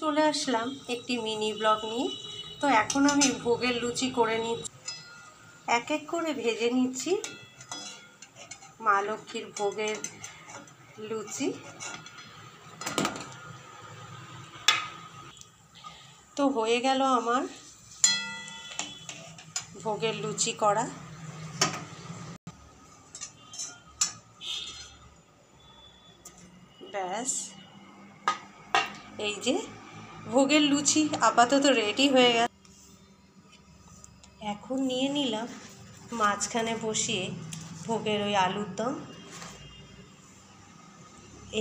চলে আসলাম একটি mini blog নিয়ে। তো এখন আমি ভোগের লুচি করে নিচ্ছি, এক এক করে ভেজে নিচ্ছি মা লক্ষ্মীর ভোগের লুচি। তো হয়ে গেল আমার ভোগের লুচি করা। ব্যাস, এই যে ভোগের লুচি আপাতত রেডি হয়ে গেল। এখন নিয়ে নিলাম মাঝখানে বসিয়ে ভোগের ওই আলুর দম।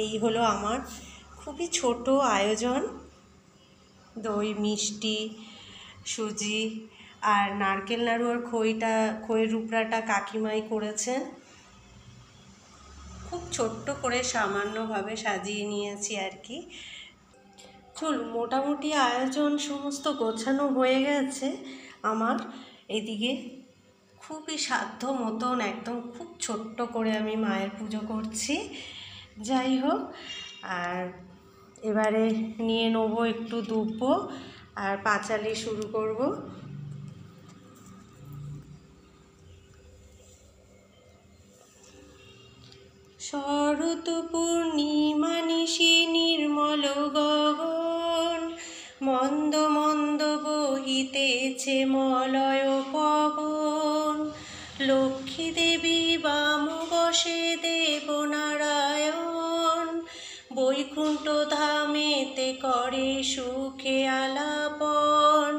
এই হলো আমার খুবই ছোট আয়োজন। দই, মিষ্টি, সুজি আর নারকেল নাড়ু আর খইয়ের রূপড়াটা কাকিমাই করেছেন। খুব ছোট্ট করে সামান্যভাবে সাজিয়ে নিয়েছি আর কি। চলুন, মোটামুটি আয়োজন সমস্ত গোছানো হয়ে গেছে আমার। এদিকে খুবই সাধ্য মতন একদম খুব ছোট্ট করে আমি মায়ের পুজো করছি। যাই হোক, আর এবারে নিয়ে নেবো একটু দুব্বো আর পাঁচালি শুরু করব। শরৎ পূর্ণিমা নিশি নির্মল গগন, মন্দ মন্দ বহিতেছে মলয় পবন। লক্ষ্মী দেবী বাম বসে দেবনারায়ণ, বৈকুণ্ঠ ধামেতে করে সুখে আলাপন।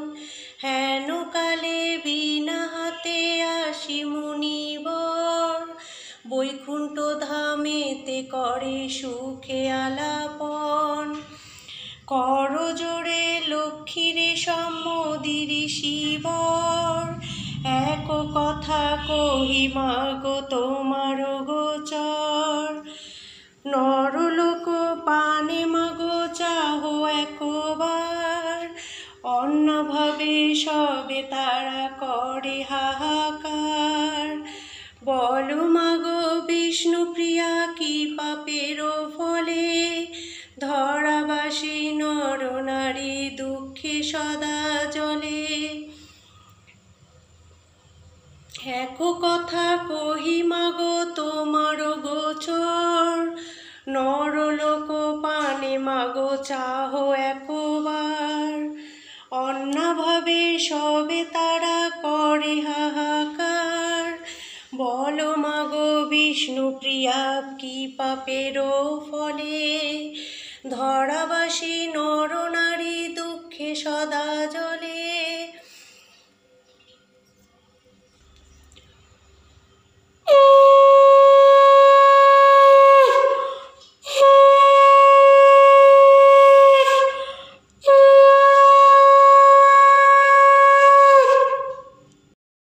হেন কালে বিনা হাতে আসি মুনিবর, বৈকুণ্ঠ ধামেতে করে সুখে আলাপন। কর জোরে লক্ষ্মীরে সম্মদিরি শিবর, এক কথা কহি মাগো তোমার গোচর। নরলোক পানে মাগো চাহো একবার, অন্যভাবে সবে তারা করে হাহাকার। বলো মাগো বিষ্ণুপ্রিয়া কি পাপের ফলে, ধরাবাসী নর নারী দুঃখে সদা জলে। এক কথা কহি মাগো তোমার গোচর, নরলোক পানে মাগো চাহো একবার, অন্যভাবে সবে তারা করে হাহাকার। বলো মাগো বিষ্ণুপ্রিয়া কি পাপের ফলে, ধরাবাসী নর নারী দুঃখে সদা জলে।